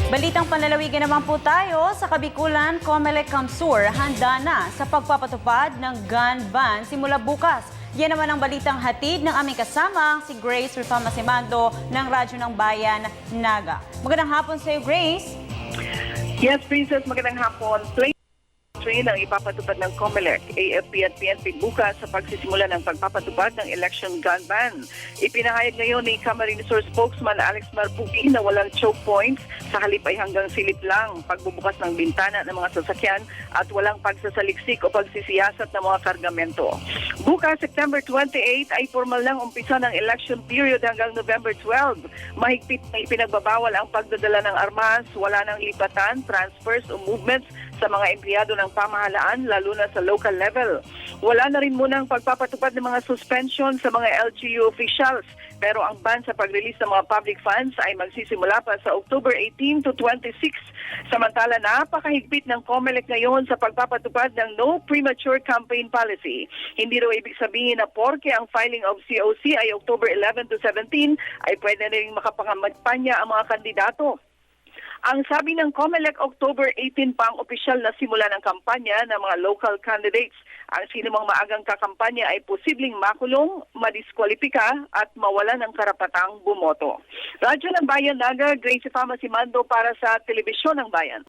Balitang panlalawigan naman po tayo sa Kabikulan, Comelec Camsur handa na sa pagpapatupad ng gun ban simula bukas. Yan naman ang balitang hatid ng aming kasama, si Grace Rufama-Simando ng Radyo ng Bayan, Naga. Magandang hapon sa iyo, Grace. Yes, Princess, magandang hapon. Ang ipapatupad ng Comelec, AFP at PNP bukas sa pagsisimula ng pagpapatupad ng election gun ban. Ipinahayag ngayon ni Camarines Sur spokesman Alex Marpuki na walang choke points, sa halip ay hanggang silip lang, pagbubukas ng bintana ng mga sasakyan at walang pagsasaliksik o pagsisiyasat ng mga kargamento. Bukas, September 28, ay formal ng umpisa ng election period hanggang November 12. Mahigpit na ipinagbabawal ang pagdadala ng armas, wala ng lipatan, transfers o movements sa mga empleyado ng pamahalaan, lalo na sa local level. Wala na rin munang pagpapatupad ng mga suspension sa mga LGU officials, pero ang ban sa pag-release ng mga public funds ay magsisimula pa sa October 18 to 26. Samantala, napakahigpit ng Comelec ngayon sa pagpapatupad ng no premature campaign policy. Hindi raw ibig sabihin na porke ang filing of COC ay October 11 to 17 ay pwede na rin makapangampanya ang mga kandidato. Ang sabi ng Comelec, October 18 pa ang opisyal na simula ng kampanya ng mga local candidates. Ang sinumang maagang kakampanya ay posibleng makulong, madiskwalipika at mawala ng karapatang bumoto. Radyo ng Bayan, Naga, Grace Rufama-Simando para sa Telebisyon ng Bayan.